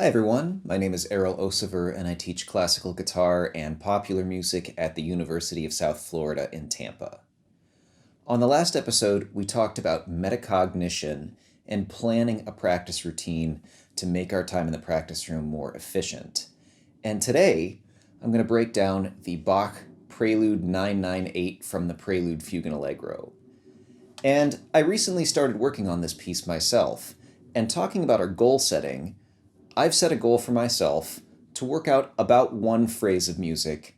everyone, my name is Erol Ozsever and I teach classical guitar and popular music at the University of South Florida in Tampa. On the last episode, we talked about metacognition and planning a practice routine to make our time in the practice room more efficient. And today, I'm going to break down the Bach Prelude 998 from the Prelude Fugue and Allegro. And I recently started working on this piece myself, and talking about our goal setting, I've set a goal for myself to work out about one phrase of music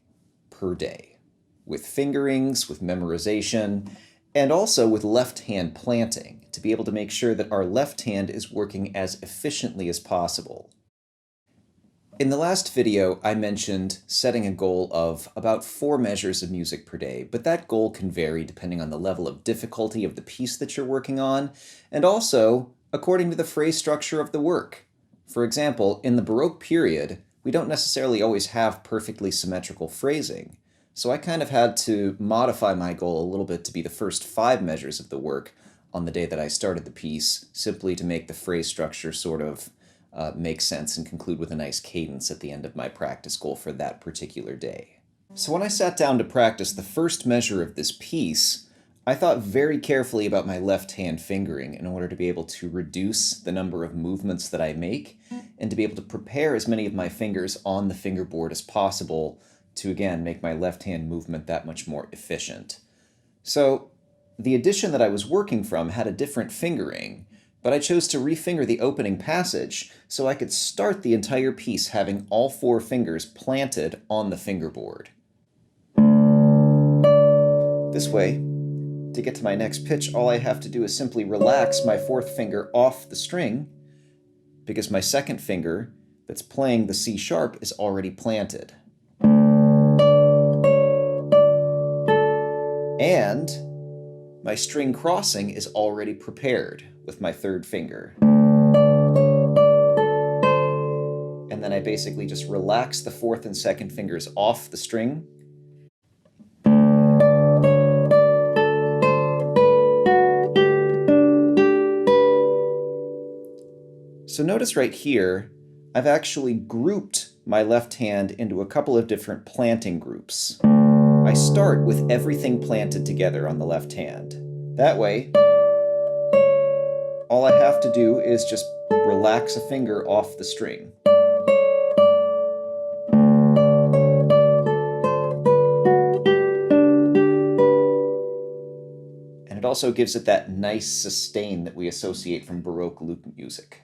per day, with fingerings, with memorization, and also with left hand planting, to be able to make sure that our left hand is working as efficiently as possible. In the last video, I mentioned setting a goal of about 4 measures of music per day, but that goal can vary depending on the level of difficulty of the piece that you're working on, and also according to the phrase structure of the work. For example, in the Baroque period, we don't necessarily always have perfectly symmetrical phrasing, so I kind of had to modify my goal a little bit to be the first 5 measures of the work on the day that I started the piece, simply to make the phrase structure sort of make sense and conclude with a nice cadence at the end of my practice goal for that particular day. So when I sat down to practice the first measure of this piece, I thought very carefully about my left hand fingering in order to be able to reduce the number of movements that I make and to be able to prepare as many of my fingers on the fingerboard as possible to, again, make my left hand movement that much more efficient. So the edition that I was working from had a different fingering, but I chose to refinger the opening passage so I could start the entire piece having all 4 fingers planted on the fingerboard. This way, to get to my next pitch, all I have to do is simply relax my 4th finger off the string, because my 2nd finger that's playing the C sharp is already planted. And my string crossing is already prepared with my 3rd finger. And then I basically just relax the 4th and 2nd fingers off the string. So notice right here, I've actually grouped my left hand into a couple of different planting groups. I start with everything planted together on the left hand. That way, all I have to do is just relax a finger off the string. And it also gives it that nice sustain that we associate from Baroque lute music.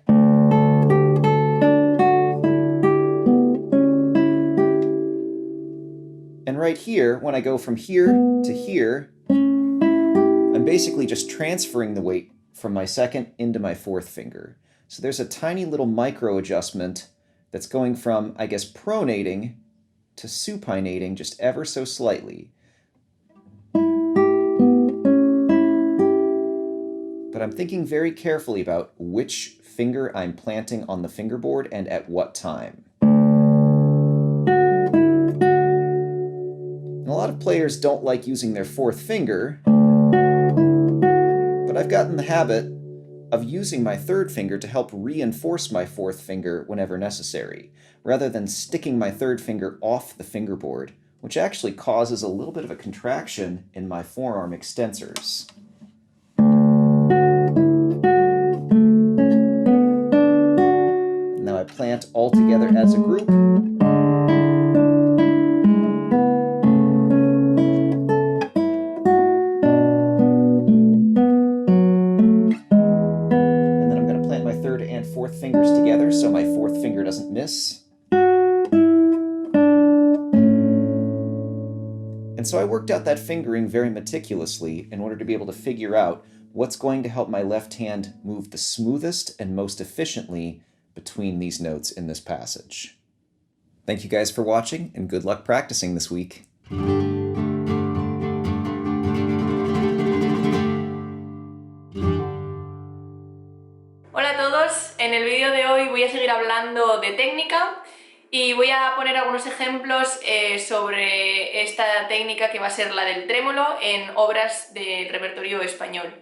And right here, when I go from here to here, I'm basically just transferring the weight from my 2nd into my 4th finger. So there's a tiny little micro adjustment that's going from, I guess, pronating to supinating just ever so slightly. But I'm thinking very carefully about which finger I'm planting on the fingerboard and at what time. And a lot of players don't like using their 4th finger, but I've gotten the habit of using my 3rd finger to help reinforce my 4th finger whenever necessary, rather than sticking my 3rd finger off the fingerboard, which actually causes a little bit of a contraction in my forearm extensors. Now I plant all together as a group. Fingers together so my 4th finger doesn't miss. And so I worked out that fingering very meticulously in order to be able to figure out what's going to help my left hand move the smoothest and most efficiently between these notes in this passage. Thank you guys for watching, and good luck practicing this week. Hola a todos, en el vídeo de hoy voy a seguir hablando de técnica y voy a poner algunos ejemplos sobre esta técnica que va a ser la del trémolo en obras del repertorio español.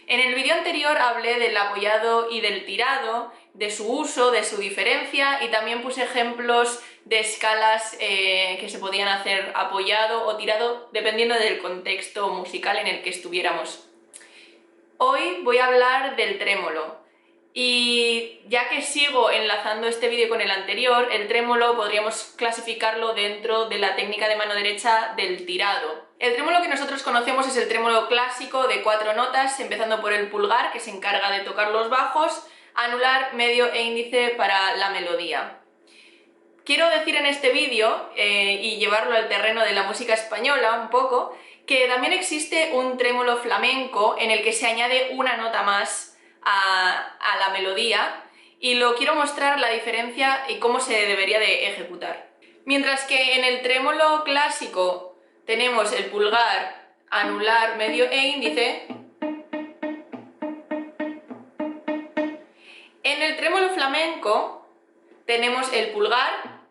En el vídeo anterior hablé del apoyado y del tirado, de su uso, de su diferencia, y también puse ejemplos de escalas que se podían hacer apoyado o tirado dependiendo del contexto musical en el que estuviéramos. Hoy voy a hablar del trémolo. Y ya que sigo enlazando este vídeo con el anterior, el trémolo podríamos clasificarlo dentro de la técnica de mano derecha del tirado. El trémolo que nosotros conocemos es el trémolo clásico de 4 notas, empezando por el pulgar, que se encarga de tocar los bajos, anular, medio e índice para la melodía. Quiero decir en este vídeo, y llevarlo al terreno de la música española un poco, que también existe un trémolo flamenco en el que se añade una nota más a la melodía, y lo quiero mostrar la diferencia y cómo se debería de ejecutar. Mientras que en el trémolo clásico tenemos el pulgar, anular, medio e índice, en el trémolo flamenco tenemos el pulgar,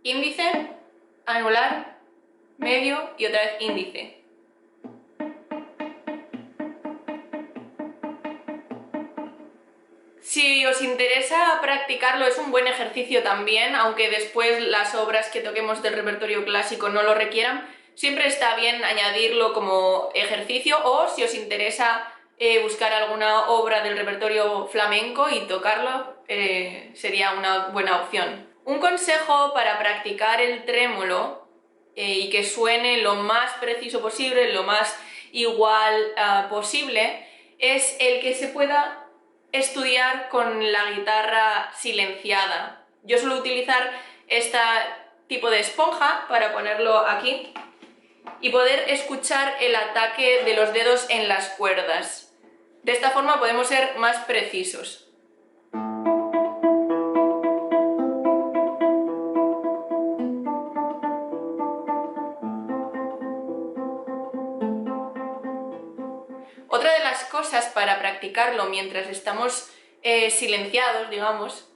índice, anular, medio y otra vez índice. Si os interesa practicarlo, es un buen ejercicio también, aunque después las obras que toquemos del repertorio clásico no lo requieran. Siempre está bien añadirlo como ejercicio, o si os interesa buscar alguna obra del repertorio flamenco y tocarlo, sería una buena opción. Un consejo para practicar el trémolo y que suene lo más preciso posible, lo más igual posible, es el que se pueda estudiar con la guitarra silenciada. Yo suelo utilizar este tipo de esponja para ponerlo aquí y poder escuchar el ataque de los dedos en las cuerdas. De esta forma podemos ser más precisos. Otra de las cosas para practicarlo mientras estamos silenciados, digamos,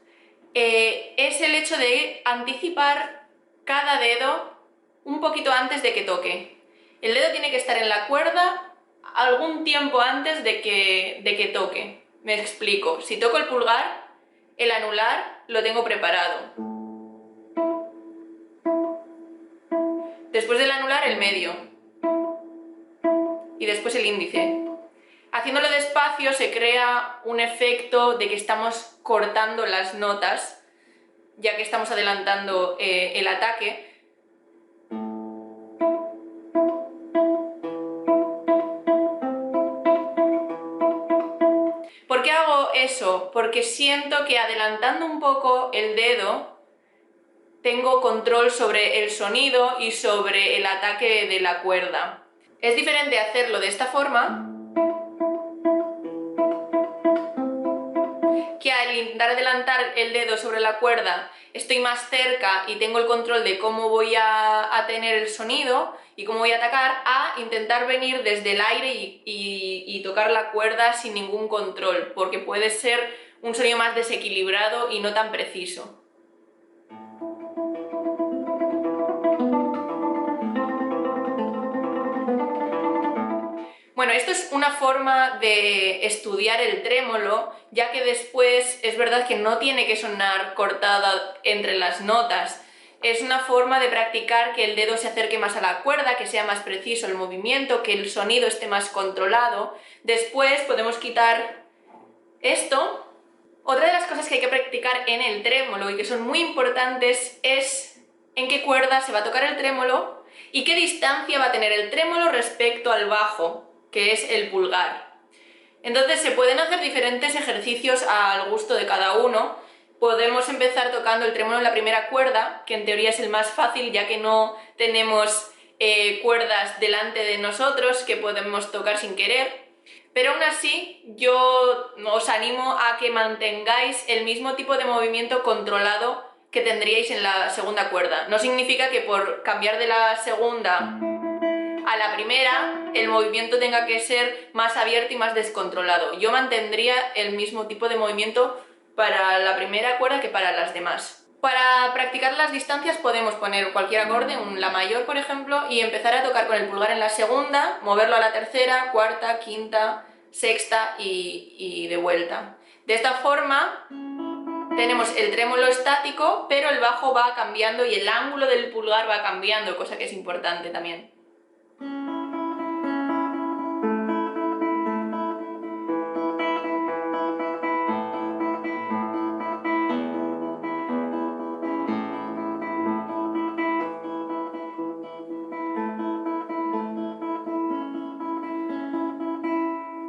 es el hecho de anticipar cada dedo un poquito antes de que toque. El dedo tiene que estar en la cuerda algún tiempo antes de que toque. Me explico. Si toco el pulgar, el anular lo tengo preparado. Después del anular, el medio. Y después el índice. Haciéndolo despacio se crea un efecto de que estamos cortando las notas, ya que estamos adelantando el ataque. ¿Por qué hago eso? Porque siento que adelantando un poco el dedo tengo control sobre el sonido y sobre el ataque de la cuerda. Es diferente hacerlo de esta forma que al intentar adelantar el dedo sobre la cuerda estoy más cerca y tengo el control de cómo voy a tener el sonido y cómo voy a atacar, a intentar venir desde el aire y tocar la cuerda sin ningún control, porque puede ser un sonido más desequilibrado y no tan preciso. Bueno, esto es una forma de estudiar el trémolo, ya que después es verdad que no tiene que sonar cortada entre las notas. Es una forma de practicar que el dedo se acerque más a la cuerda, que sea más preciso el movimiento, que el sonido esté más controlado. Después podemos quitar esto. Otra de las cosas que hay que practicar en el trémolo y que son muy importantes es en qué cuerda se va a tocar el trémolo y qué distancia va a tener el trémolo respecto al bajo, que es el pulgar. Entonces se pueden hacer diferentes ejercicios al gusto de cada uno. Podemos empezar tocando el trémolo en la primera cuerda, que en teoría es el más fácil, ya que no tenemos cuerdas delante de nosotros que podemos tocar sin querer. Pero aún así, yo os animo a que mantengáis el mismo tipo de movimiento controlado que tendríais en la segunda cuerda. No significa que por cambiar de la segunda a la primera el movimiento tenga que ser más abierto y más descontrolado. Yo mantendría el mismo tipo de movimiento para la primera cuerda que para las demás. Para practicar las distancias podemos poner cualquier acorde, un la mayor por ejemplo, y empezar a tocar con el pulgar en la segunda, moverlo a la tercera, cuarta, quinta, sexta y de vuelta. De esta forma tenemos el trémolo estático, pero el bajo va cambiando y el ángulo del pulgar va cambiando, cosa que es importante también.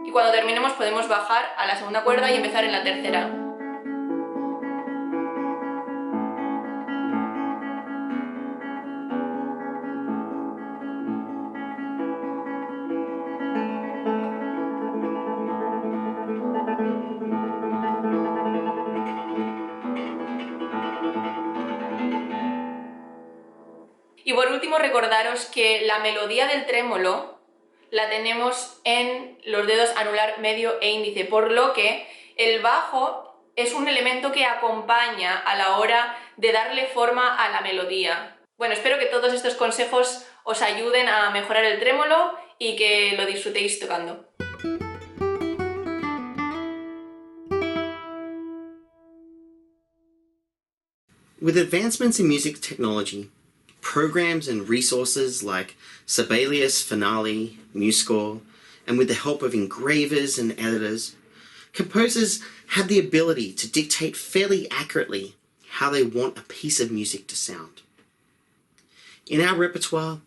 Y cuando terminemos podemos bajar a la segunda cuerda y empezar en la tercera. Y por último, recordaros que la melodía del trémolo la tenemos en los dedos anular, medio e índice, por lo que el bajo es un elemento que acompaña a la hora de darle forma a la melodía. Bueno, espero que todos estos consejos os ayuden a mejorar el trémolo y que lo disfrutéis tocando. With advancements in music technology, programs and resources like Sibelius, Finale, MuseScore, and with the help of engravers and editors, composers have the ability to dictate fairly accurately how they want a piece of music to sound. In our repertoire,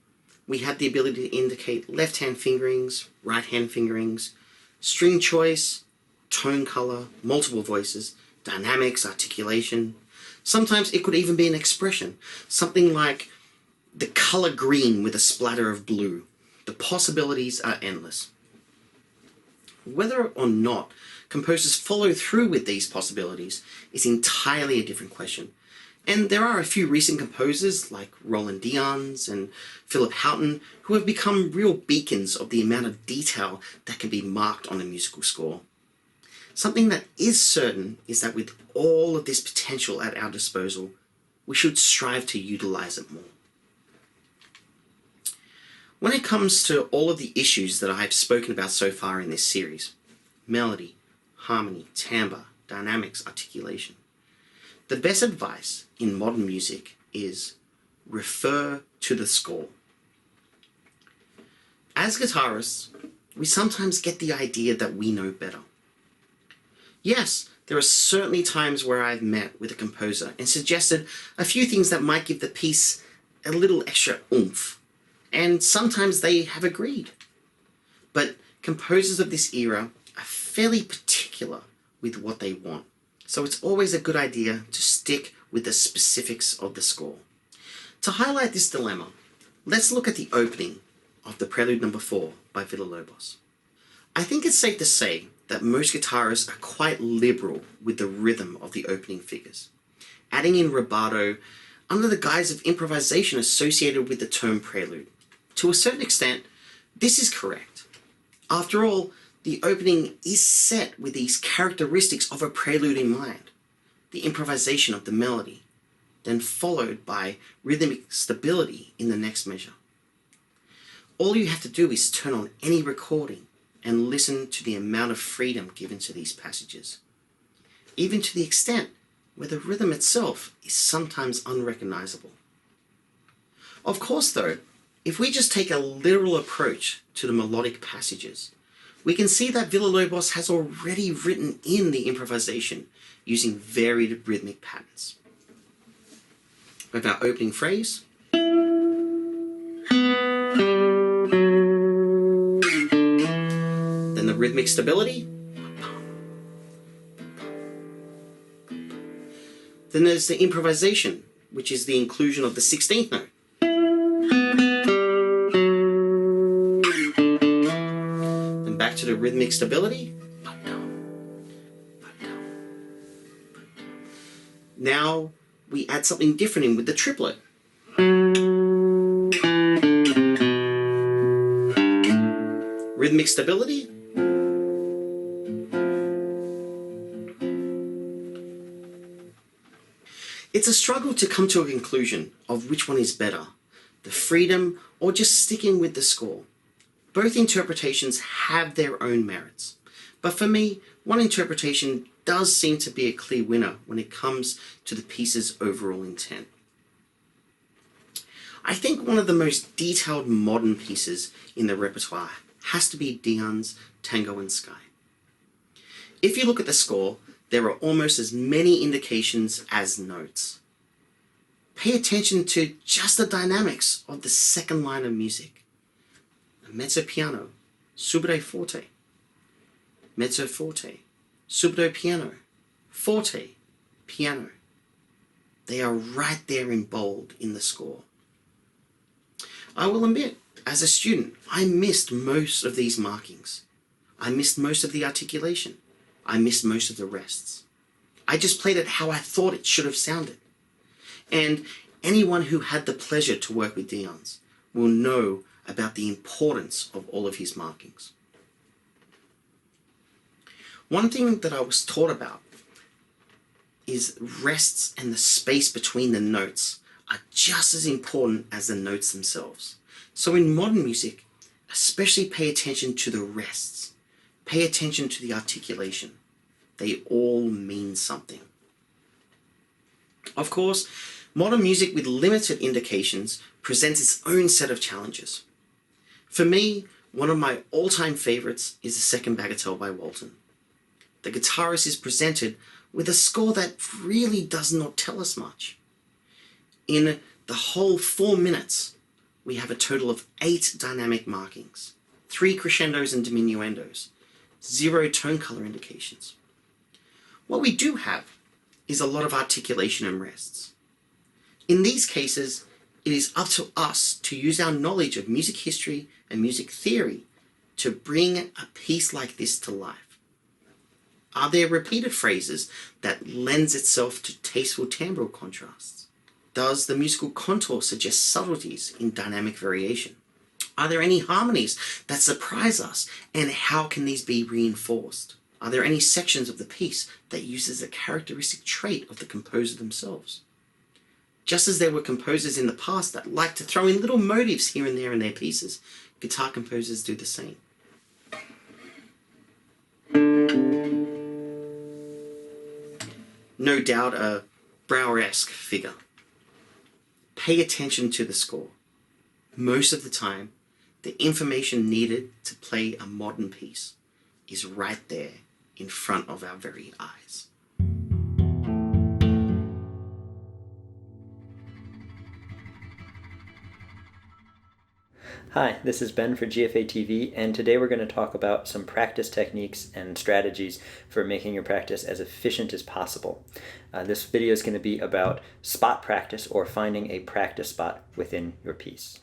we have the ability to indicate left-hand fingerings, right-hand fingerings, string choice, tone color, multiple voices, dynamics, articulation. Sometimes it could even be an expression, something like the color green with a splatter of blue. The possibilities are endless. Whether or not composers follow through with these possibilities is entirely a different question. And there are a few recent composers like Roland Dion's and Philip Houghton who have become real beacons of the amount of detail that can be marked on a musical score. Something that is certain is that with all of this potential at our disposal, we should strive to utilize it more. When it comes to all of the issues that I have spoken about so far in this series, melody, harmony, timbre, dynamics, articulation, the best advice in modern music is refer to the score. As guitarists, we sometimes get the idea that we know better. Yes, there are certainly times where I've met with a composer and suggested a few things that might give the piece a little extra oomph, and sometimes they have agreed. But composers of this era are fairly particular with what they want, so it's always a good idea to stick with the specifics of the score. To highlight this dilemma, let's look at the opening of the Prelude No. 4 by Villa-Lobos. I think it's safe to say that most guitarists are quite liberal with the rhythm of the opening figures, adding in rubato under the guise of improvisation associated with the term prelude. To a certain extent, this is correct. After all, the opening is set with these characteristics of a prelude in mind, the improvisation of the melody, then followed by rhythmic stability in the next measure. All you have to do is turn on any recording and listen to the amount of freedom given to these passages, even to the extent where the rhythm itself is sometimes unrecognizable. Of course, though, if we just take a literal approach to the melodic passages, we can see that Villa-Lobos has already written in the improvisation using varied rhythmic patterns. With our opening phrase, then the rhythmic stability, then there's the improvisation, which is the inclusion of the 16th note. Then back to the rhythmic stability. Now we add something different in with the triplet. Rhythmic stability. It's a struggle to come to a conclusion of which one is better, the freedom or just sticking with the score. Both interpretations have their own merits, But for me, one interpretation does seem to be a clear winner when it comes to the piece's overall intent. I think one of the most detailed modern pieces in the repertoire has to be Dion's Tango in Sky. If you look at the score, there are almost as many indications as notes. Pay attention to just the dynamics of the second line of music. Mezzo piano, subito forte, mezzo forte, subito piano, forte, piano. They are right there in bold in the score. I will admit, as a student, I missed most of these markings. I missed most of the articulation. I missed most of the rests. I just played it how I thought it should have sounded. And anyone who had the pleasure to work with Dion's will know about the importance of all of his markings. One thing that I was taught about is rests and the space between the notes are just as important as the notes themselves. So in modern music, especially pay attention to the rests. Pay attention to the articulation. They all mean something. Of course, modern music with limited indications presents its own set of challenges. For me, one of my all-time favorites is the Second Bagatelle by Walton. The guitarist is presented with a score that really does not tell us much. In the whole 4 minutes, we have a total of 8 dynamic markings, 3 crescendos and diminuendos, 0 tone color indications. What we do have is a lot of articulation and rests. In these cases, it is up to us to use our knowledge of music history and music theory to bring a piece like this to life. Are there repeated phrases that lends itself to tasteful timbral contrasts? Does the musical contour suggest subtleties in dynamic variation? Are there any harmonies that surprise us, and how can these be reinforced? Are there any sections of the piece that uses a characteristic trait of the composer themselves? Just as there were composers in the past that liked to throw in little motifs here and there in their pieces, guitar composers do the same. No doubt a Brouwer-esque figure. Pay attention to the score. Most of the time, the information needed to play a modern piece is right there in front of our very eyes. Hi, this is Ben for GFAtv, and today we're going to talk about some practice techniques and strategies for making your practice as efficient as possible. This video is going to be about spot practice, or finding a practice spot within your piece.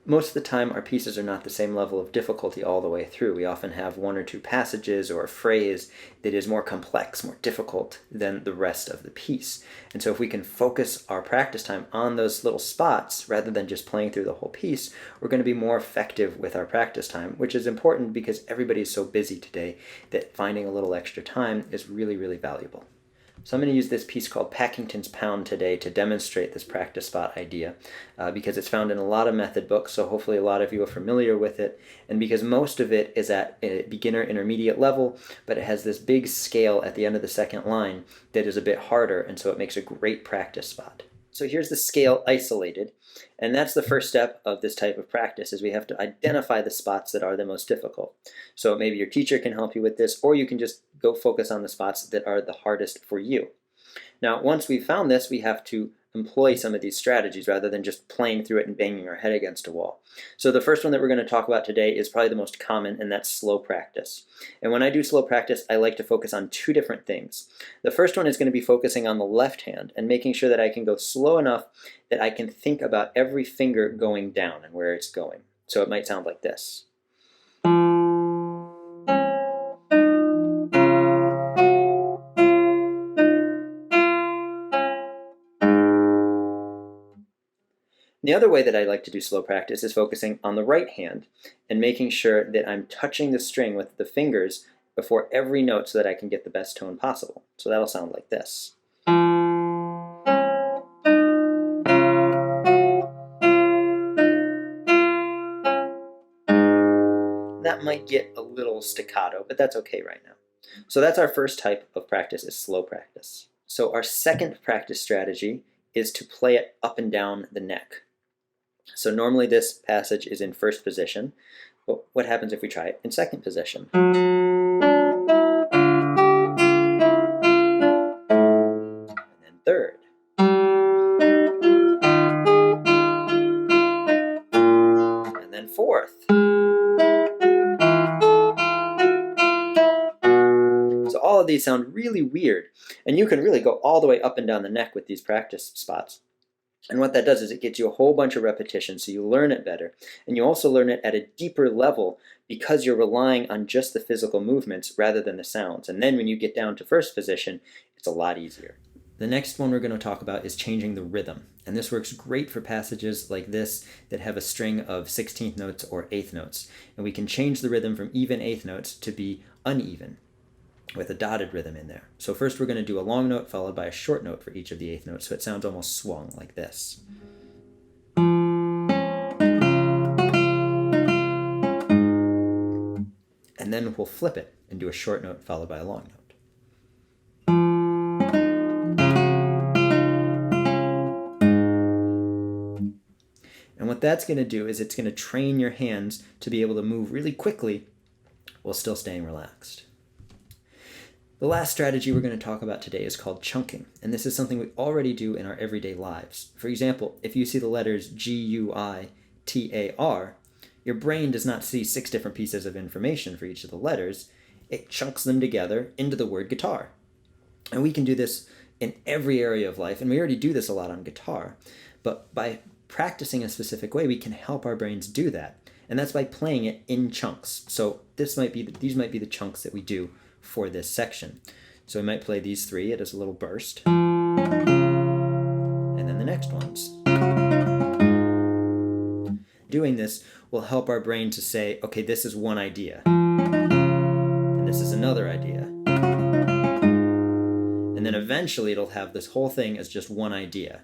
Most of the time, our pieces are not the same level of difficulty all the way through. We often have 1 or 2 passages or a phrase that is more complex, more difficult than the rest of the piece. And so if we can focus our practice time on those little spots rather than just playing through the whole piece, we're going to be more effective with our practice time, which is important because everybody is so busy today that finding a little extra time is really, really valuable. So I'm going to use this piece called Packington's Pound today to demonstrate this practice spot idea because it's found in a lot of method books, so hopefully a lot of you are familiar with it, and because most of it is at a beginner intermediate level, but it has this big scale at the end of the second line that is a bit harder, and so it makes a great practice spot. So here's the scale isolated, and that's the first step of this type of practice, is we have to identify the spots that are the most difficult. So maybe your teacher can help you with this, or you can just go focus on the spots that are the hardest for you. Now, once we've found this, we have to employ some of these strategies rather than just playing through it and banging our head against a wall. So the first one that we're going to talk about today is probably the most common, and that's slow practice. And when I do slow practice, I like to focus on 2 different things. The first one is going to be focusing on the left hand and making sure that I can go slow enough that I can think about every finger going down and where it's going. So it might sound like this. The other way that I like to do slow practice is focusing on the right hand and making sure that I'm touching the string with the fingers before every note so that I can get the best tone possible. So that'll sound like this. that might get a little staccato, but that's okay right now. So that's our first type of practice, is slow practice. So our second practice strategy is to play it up and down the neck. So normally this passage is in first position, but what happens if we try it in second position? And then third. And then fourth. So all of these sound really weird, and you can really go all the way up and down the neck with these practice spots. And what that does is it gets you a whole bunch of repetitions, so you learn it better. And you also learn it at a deeper level because you're relying on just the physical movements rather than the sounds. And then when you get down to first position, it's a lot easier. The next one we're going to talk about is changing the rhythm. And this works great for passages like this that have a string of 16th notes or 8th notes. And we can change the rhythm from even 8th notes to be uneven, with a dotted rhythm in there. So first we're going to do a long note followed by a short note for each of the 8th notes, so it sounds almost swung like this. And then we'll flip it and do a short note followed by a long note. And what that's going to do is it's going to train your hands to be able to move really quickly while still staying relaxed. The last strategy we're going to talk about today is called chunking, and this is something we already do in our everyday lives. For example, if you see the letters G-U-I-T-A-R, your brain does not see 6 different pieces of information for each of the letters. It chunks them together into the word guitar. And we can do this in every area of life, and we already do this a lot on guitar, but by practicing a specific way, we can help our brains do that, and that's by playing it in chunks. So these might be the chunks that we do for this section. So we might play these 3 as a little burst, and then the next ones. Doing this will help our brain to say, okay, this is one idea, and this is another idea. And then eventually it'll have this whole thing as just one idea.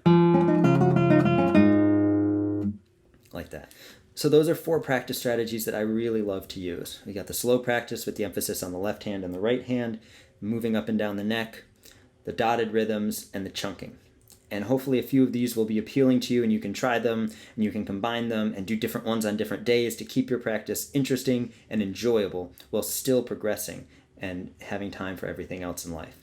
Like that. So those are 4 practice strategies that I really love to use. We got the slow practice with the emphasis on the left hand and the right hand, moving up and down the neck, the dotted rhythms, and the chunking. And hopefully a few of these will be appealing to you, and you can try them, and you can combine them and do different ones on different days to keep your practice interesting and enjoyable while still progressing and having time for everything else in life.